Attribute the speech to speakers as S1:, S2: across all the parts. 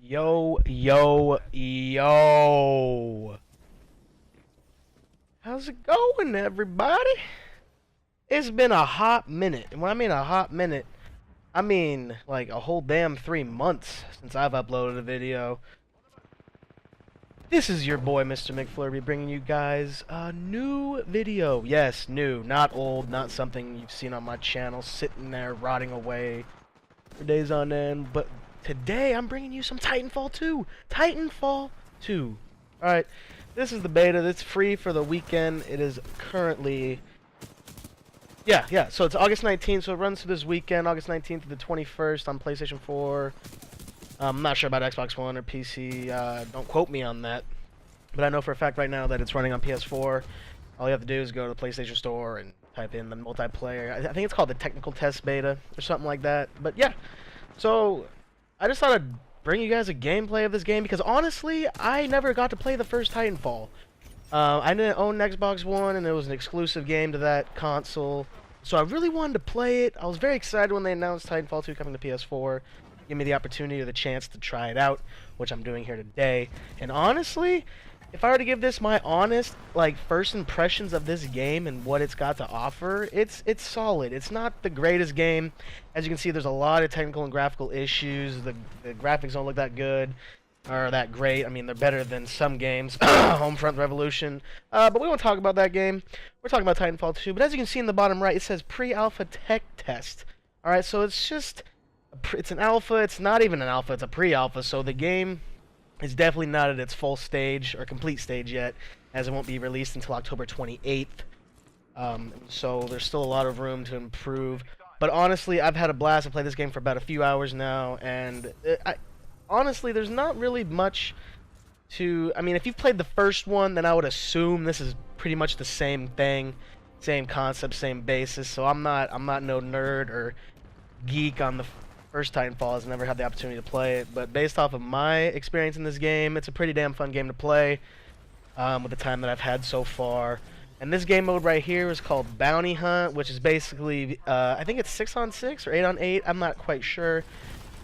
S1: Yo, yo, yo. How's it going, everybody? It's been a hot minute. And when I mean a hot minute, I mean like a whole damn 3 months since I've uploaded a video. This is your boy, Mr. McFlerpy, bringing you guys a new video. Yes, new, not old, not something you've seen on my channel sitting there rotting away for days on end. But today I'm bringing you some Titanfall 2. Titanfall 2. Alright, this is the beta. It's free for the weekend. It is currently... Yeah, so it's August 19th, so it runs through this weekend, August 19th to the 21st on PlayStation 4. I'm not sure about Xbox One or PC, don't quote me on that. But I know for a fact right now that it's running on PS4. All you have to do is go to the PlayStation Store and type in the multiplayer. I think it's called the Technical Test Beta or something like that. But yeah, so I just thought I'd bring you guys a gameplay of this game because honestly, I never got to play the first Titanfall. I didn't own an Xbox One, and it was an exclusive game to that console. So I really wanted to play it. I was very excited when they announced Titanfall 2 coming to PS4. Give me the opportunity or the chance to try it out, which I'm doing here today. And honestly, if I were to give this my honest, first impressions of this game and what it's got to offer, it's solid. It's not the greatest game. As you can see, there's a lot of technical and graphical issues. The graphics don't look that good. Or that great. I mean, they're better than some games. Homefront Revolution. But we won't talk about that game. We're talking about Titanfall 2. But as you can see in the bottom right, it says pre-alpha tech test. Alright, so it's just... It's an alpha. It's not even an alpha. It's a pre-alpha. So the game is definitely not at its full stage or complete stage yet, as it won't be released until October 28th. So there's still a lot of room to improve. But honestly, I've had a blast. I've played this game for about a few hours now, and honestly, there's not really much to... I mean, if you've played the first one, then I would assume this is pretty much the same thing, same concept, same basis. So I'm not no nerd or geek on the first Titanfall. I've never had the opportunity to play it, but based off of my experience in this game, it's a pretty damn fun game to play with the time that I've had so far. And this game mode right here is called Bounty Hunt, which is basically, I think it's 6 on 6 or 8 on 8. I'm not quite sure.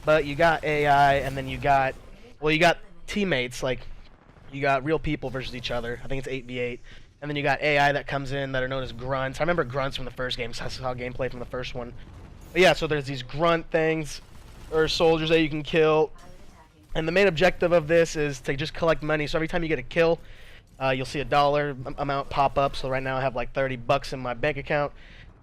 S1: But you got AI, and then you got teammates, like, you got real people versus each other. I think it's 8v8. And then you got AI that comes in that are known as grunts. I remember grunts from the first game, so I saw gameplay from the first one. But yeah, so there's these grunt things, or soldiers that you can kill. And the main objective of this is to just collect money. So every time you get a kill, you'll see a dollar amount pop up. So right now I have like 30 bucks in my bank account.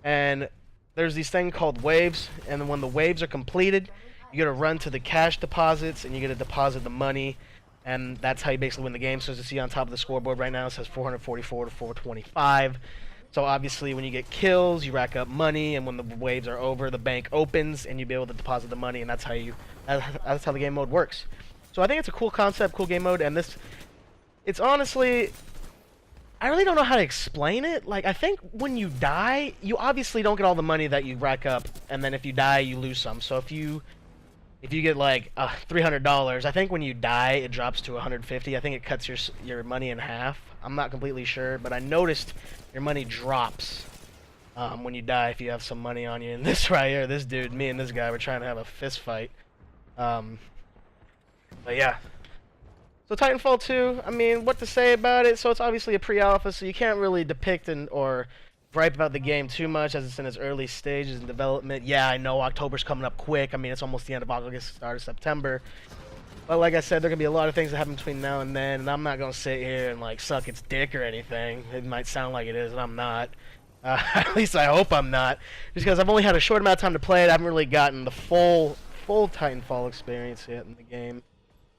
S1: And there's these things called waves, and then when the waves are completed, you gotta run to the cash deposits, and you gotta deposit the money, and that's how you basically win the game. So as you see on top of the scoreboard right now, it says 444 to 425. So obviously, when you get kills, you rack up money, and when the waves are over, the bank opens, and you'll be able to deposit the money, and that's how the game mode works. So I think it's a cool concept, cool game mode, and it's honestly, I really don't know how to explain it. Like, I think when you die, you obviously don't get all the money that you rack up, and then if you die, you lose some. So if you get like $300, I think when you die it drops to $150. I think it cuts your money in half. I'm not completely sure, but I noticed your money drops when you die if you have some money on you. And this right here, this dude, me and this guy, were trying to have a fist fight. But yeah. So Titanfall 2, I mean, what to say about it? So it's obviously a pre-alpha, so you can't really depict or gripe about the game too much as it's in its early stages in development. Yeah, I know October's coming up quick. I mean, it's almost the end of August, start of September. But like I said, there are going to be a lot of things that happen between now and then, and I'm not going to sit here and like suck its dick or anything. It might sound like it is, and I'm not. At least I hope I'm not. Just because I've only had a short amount of time to play it, I haven't really gotten the full Titanfall experience yet in the game.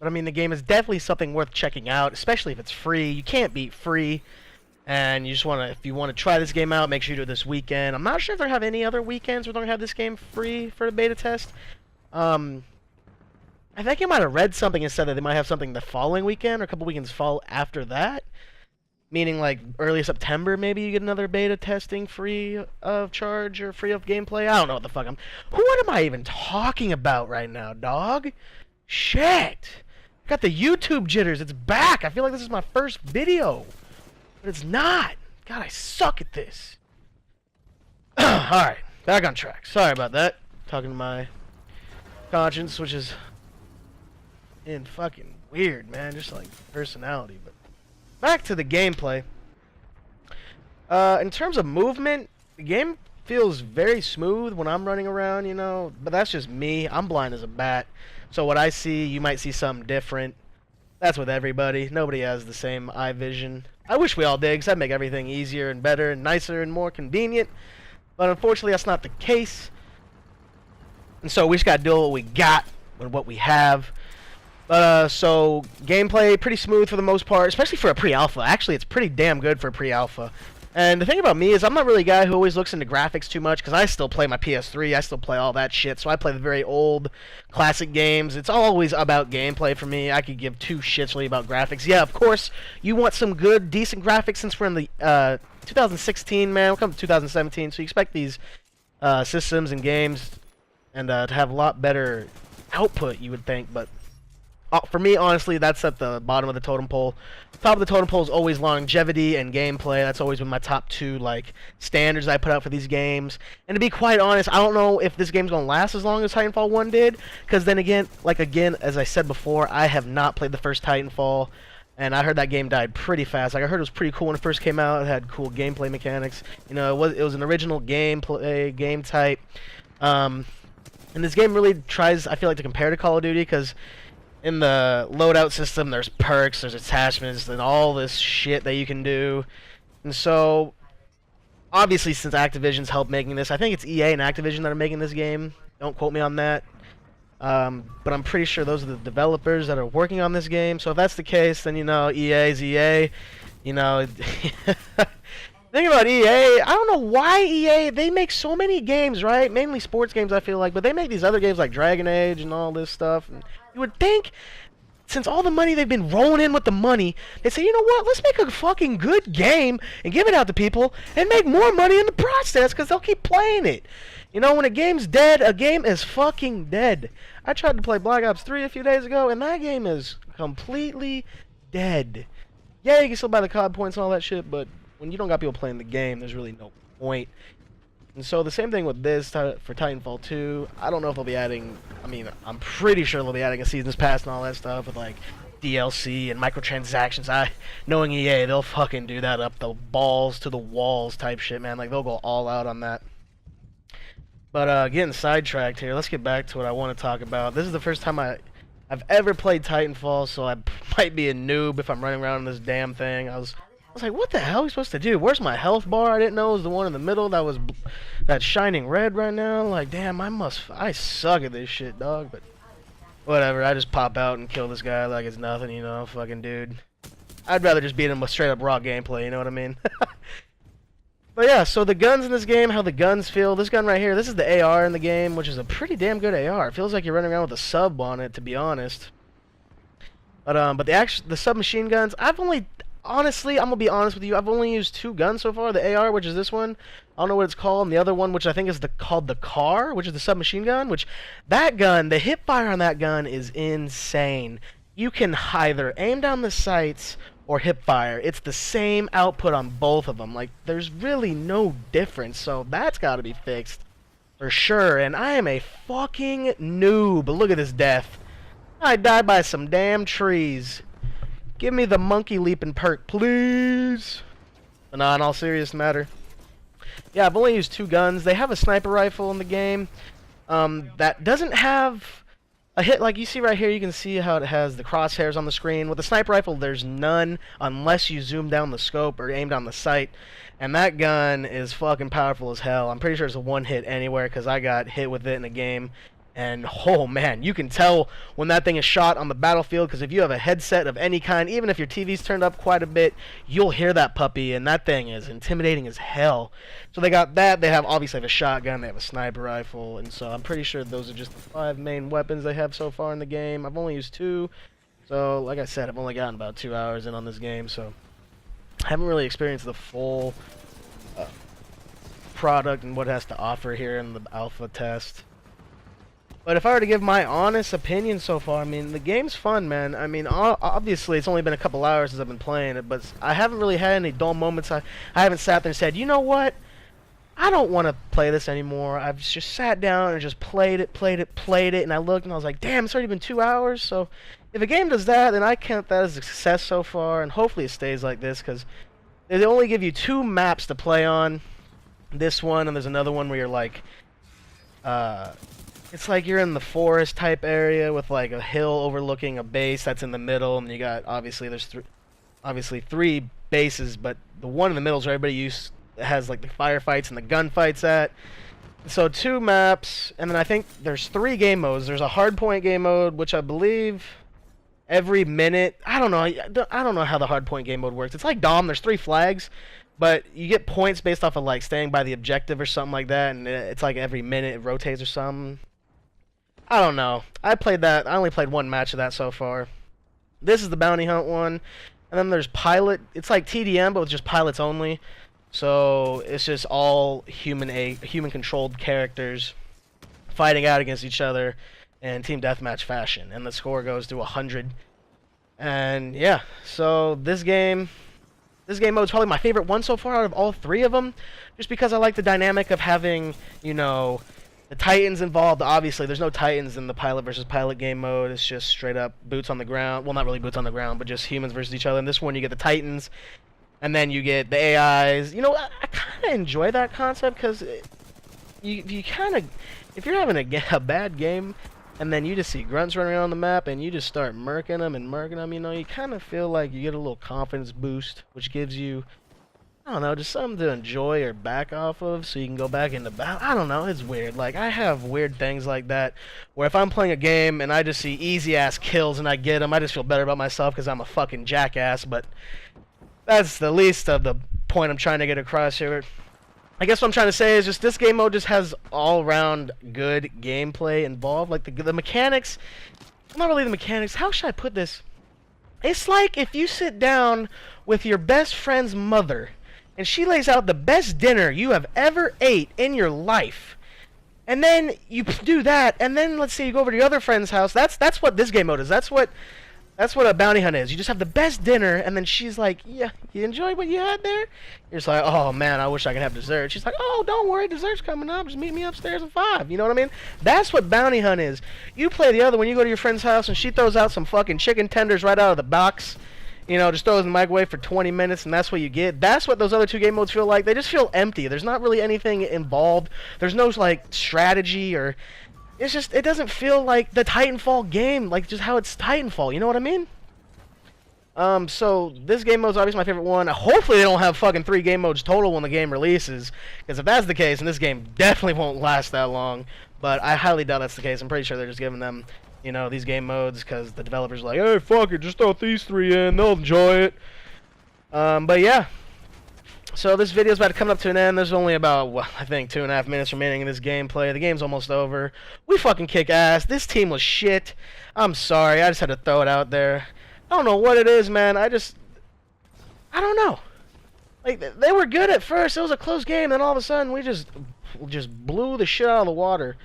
S1: But I mean, the game is definitely something worth checking out, especially if it's free. You can't beat free. And you just want to, if you want to try this game out, make sure you do it this weekend. I'm not sure if they have any other weekends where they're going to have this game free for the beta test. I think I might have read something and said that they might have something the following weekend or a couple weekends fall after that. Meaning like early September, maybe you get another beta testing free of charge or free of gameplay. I don't know what the fuck what am I even talking about right now, dog? Shit. I got the YouTube jitters. It's back. I feel like this is my first video. But it's not. God, I suck at this. Alright, back on track. Sorry about that. Talking to my conscience, which is in fucking weird, man. Just like personality. But back to the gameplay. In terms of movement, the game feels very smooth when I'm running around, you know, but that's just me. I'm blind as a bat. So what I see, you might see something different. That's with everybody. Nobody has the same eye vision. I wish we all did, because that'd make everything easier and better and nicer and more convenient. But unfortunately, that's not the case. And so we just gotta do what we got with what we have. So gameplay pretty smooth for the most part, especially for a pre-alpha. Actually, it's pretty damn good for a pre-alpha. And the thing about me is I'm not really a guy who always looks into graphics too much, because I still play my PS3, I still play all that shit, so I play the very old classic games. It's always about gameplay for me. I could give two shits really about graphics. Yeah, of course, you want some good, decent graphics since we're in the 2016, man. We're coming to 2017, so you expect these systems and games and to have a lot better output, you would think, but for me, honestly, that's at the bottom of the totem pole. Top of the totem pole is always longevity and gameplay. That's always been my top two, like, standards I put out for these games. And to be quite honest, I don't know if this game's gonna last as long as Titanfall 1 did, because then again, as I said before, I have not played the first Titanfall, and I heard that game died pretty fast. Like, I heard it was pretty cool when it first came out. It had cool gameplay mechanics. You know, it was an original game type. And this game really tries, I feel like, to compare to Call of Duty, because in the loadout system, there's perks, there's attachments, and all this shit that you can do. And so, obviously, since Activision's helped making this, I think it's EA and Activision that are making this game. Don't quote me on that. But I'm pretty sure those are the developers that are working on this game. So if that's the case, then, you know, EA's EA. You know, think about EA. I don't know why EA, they make so many games, right? Mainly sports games, I feel like. But they make these other games like Dragon Age and all this stuff. And you would think, since all the money they've been rolling in with the money, they say, you know what, let's make a fucking good game and give it out to people and make more money in the process, because they'll keep playing it. You know, when a game's dead, a game is fucking dead. I tried to play Black Ops 3 a few days ago, and that game is completely dead. Yeah, you can still buy the COD points and all that shit, but when you don't got people playing the game, there's really no point. And so the same thing with this for Titanfall 2. I don't know if they'll be adding, I mean, I'm pretty sure they'll be adding a Seasons Pass and all that stuff with like DLC and microtransactions. Knowing EA, they'll fucking do that up the balls to the walls type shit, man. Like, they'll go all out on that. But getting sidetracked here, let's get back to what I want to talk about. This is the first time I've ever played Titanfall, so I might be a noob if I'm running around in this damn thing. I was like, what the hell are we supposed to do? Where's my health bar? I didn't know it was the one in the middle that was that shining red right now. Like, damn, I suck at this shit, dog. But whatever, I just pop out and kill this guy like it's nothing, you know, fucking dude. I'd rather just beat him with straight up raw gameplay, you know what I mean? But yeah, so the guns in this game, how the guns feel. This gun right here, this is the AR in the game, which is a pretty damn good AR. It feels like you're running around with a sub on it, to be honest. But the submachine guns, honestly, I'm gonna be honest with you, I've only used two guns so far. The AR, which is this one, I don't know what it's called, and the other one, which I think is called the CAR, which is the submachine gun, which that gun, the hip fire on that gun is insane. You can either aim down the sights or hip fire. It's the same output on both of them. Like, there's really no difference, so that's gotta be fixed for sure. And I am a fucking noob. Look at this death. I died by some damn trees. Give me the monkey leaping perk, please. But nah, in all serious matter. Yeah, I've only used two guns. They have a sniper rifle in the game that doesn't have a hit. Like you see right here, you can see how it has the crosshairs on the screen. With the sniper rifle, there's none unless you zoom down the scope or aim down the sight. And that gun is fucking powerful as hell. I'm pretty sure it's a one hit anywhere because I got hit with it in a game. And, oh man, you can tell when that thing is shot on the battlefield, because if you have a headset of any kind, even if your TV's turned up quite a bit, you'll hear that puppy, and that thing is intimidating as hell. So they got that. They obviously have a shotgun, they have a sniper rifle, and so I'm pretty sure those are just the 5 main weapons they have so far in the game. I've only used 2, so like I said, I've only gotten about 2 hours in on this game, so I haven't really experienced the full product and what it has to offer here in the alpha test. But if I were to give my honest opinion so far, I mean, the game's fun, man. I mean, obviously, it's only been a couple hours since I've been playing it, but I haven't really had any dull moments. I haven't sat there and said, you know what? I don't want to play this anymore. I've just sat down and just played it, and I looked and I was like, damn, it's already been 2 hours. So if a game does that, then I count that as a success so far, and hopefully it stays like this, because they only give you 2 maps to play on. This one, and there's another one where you're like, it's like you're in the forest type area with like a hill overlooking a base that's in the middle, and you got, obviously there's obviously 3 bases, but the one in the middle is where everybody has like the firefights and the gunfights at. So 2 maps, and then I think there's 3 game modes. There's a hardpoint game mode, which I believe every minute, I don't know how the hardpoint game mode works. It's like Dom, there's 3 flags, but you get points based off of like staying by the objective or something like that, and it's like every minute it rotates or something. I don't know. I only played 1 match of that so far. This is the bounty hunt one, and then there's pilot. It's like TDM, but with just pilots only. So it's just all human controlled characters fighting out against each other in team deathmatch fashion, and the score goes to 100. And yeah, so this game mode is probably my favorite one so far out of all 3 of them, just because I like the dynamic of having, you know, the Titans involved. Obviously, there's no Titans in the pilot versus pilot game mode. It's just straight up boots on the ground. Well, not really boots on the ground, but just humans versus each other. In this one, you get the Titans, and then you get the AIs. You know, I kind of enjoy that concept, because you kind of, if you're having a bad game, and then you just see grunts running around on the map, and you just start murking them, you know, you kind of feel like you get a little confidence boost, which gives you, I don't know, just something to enjoy or back off of, so you can go back into battle. I don't know, it's weird. Like, I have weird things like that, where if I'm playing a game and I just see easy-ass kills and I get them, I just feel better about myself because I'm a fucking jackass, but that's the least of the point I'm trying to get across here. I guess what I'm trying to say is just this game mode just has all-around good gameplay involved. Like, the mechanics, not really the mechanics, how should I put this? It's like if you sit down with your best friend's mother, and she lays out the best dinner you have ever ate in your life, and then you do that, and then let's say you go over to your other friend's house. That's what this game mode is. That's what a bounty hunt is. You just have the best dinner, and then she's like, yeah, you enjoyed what you had there? You're just like, oh man, I wish I could have dessert. She's like, oh, don't worry, dessert's coming up. Just meet me upstairs at 5. You know what I mean? That's what bounty hunt is. You play the other when you go to your friend's house, and she throws out some fucking chicken tenders right out of the box. You know, just throws in the microwave for 20 minutes, and that's what you get. That's what those other 2 game modes feel like. They just feel empty. There's not really anything involved. There's no, like, strategy or... It's just, it doesn't feel like the Titanfall game, like just how it's Titanfall, you know what I mean? So this game mode's obviously my favorite one. Hopefully they don't have fucking 3 game modes total when the game releases, because if that's the case, then this game definitely won't last that long. But I highly doubt that's the case. I'm pretty sure they're just giving them, you know, these game modes because the developers are like, hey, fuck it, just throw these 3 in, they'll enjoy it. But yeah. So this video's about to come up to an end. There's only about, well, I think 2.5 minutes remaining in this gameplay. The game's almost over. We fucking kick ass. This team was shit. I'm sorry. I just had to throw it out there. I don't know what it is, man. I don't know. Like, they were good at first. It was a close game. Then all of a sudden, we just blew the shit out of the water.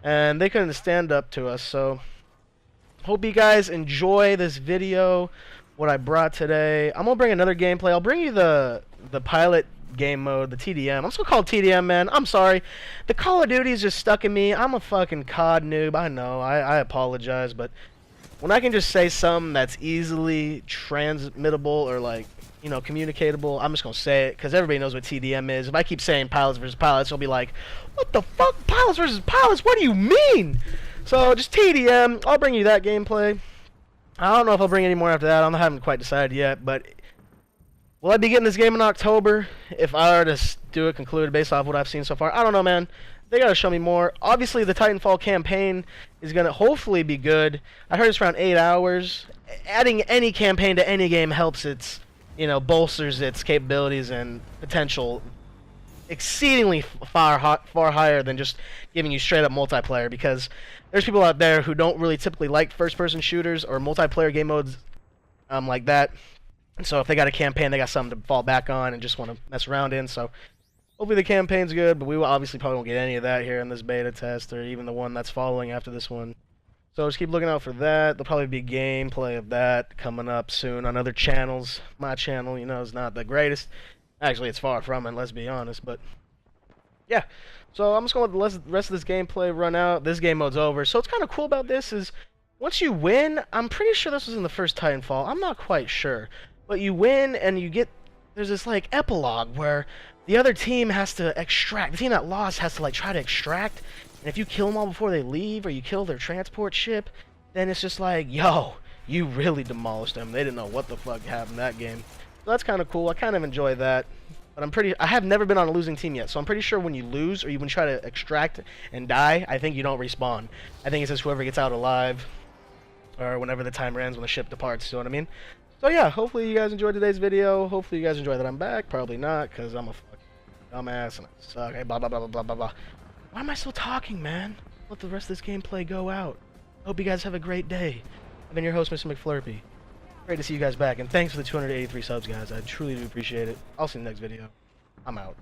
S1: And they couldn't stand up to us. So, hope you guys enjoy this video. What I brought today. I'm going to bring another gameplay. I'll bring you the pilot game mode, the TDM. I'm just gonna call it TDM, man. I'm sorry. The Call of Duty is just stuck in me. I'm a fucking COD noob. I know. I apologize, but when I can just say something that's easily transmittable or, like, you know, communicatable, I'm just gonna say it because everybody knows what TDM is. If I keep saying pilots versus pilots, they'll be like, what the fuck? Pilots versus pilots? What do you mean? So just TDM. I'll bring you that gameplay. I don't know if I'll bring any more after that. I haven't quite decided yet, but will I be getting this game in October? If I were to do it concluded based off what I've seen so far, I don't know, man. They gotta show me more. Obviously, the Titanfall campaign is gonna hopefully be good. I heard it's around 8 hours. Adding any campaign to any game helps its, you know, bolsters its capabilities and potential exceedingly far higher than just giving you straight up multiplayer, because there's people out there who don't really typically like first-person shooters or multiplayer game modes like that. And so if they got a campaign, they got something to fall back on and just want to mess around in. So hopefully the campaign's good, but we will obviously probably won't get any of that here in this beta test or even the one that's following after this one. So just keep looking out for that. There'll probably be gameplay of that coming up soon on other channels. My channel, you know, is not the greatest. Actually, it's far from it, let's be honest, but yeah. So I'm just going to let the rest of this gameplay run out. This game mode's over. So what's kind of cool about this is once you win, I'm pretty sure this was in the first Titanfall. I'm not quite sure. But you win and you get, there's this like epilogue where the other team has to extract. The team that lost has to like try to extract. And if you kill them all before they leave or you kill their transport ship, then it's just like, yo, you really demolished them. They didn't know what the fuck happened in that game. So that's kind of cool. I kind of enjoy that. But I have never been on a losing team yet, so I'm pretty sure when you lose or when you try to extract and die, I think you don't respawn. I think it's just whoever gets out alive, or whenever the timer ends when the ship departs, you know what I mean? So yeah, hopefully you guys enjoyed today's video. Hopefully you guys enjoy that I'm back. Probably not, because I'm a fucking dumbass and I suck. Hey, blah, blah, blah, blah, blah, blah, blah. Why am I still talking, man? Let the rest of this gameplay go out. Hope you guys have a great day. I've been your host, Mr. McFlerpy. Great to see you guys back, and thanks for the 283 subs, guys. I truly do appreciate it. I'll see you in the next video. I'm out.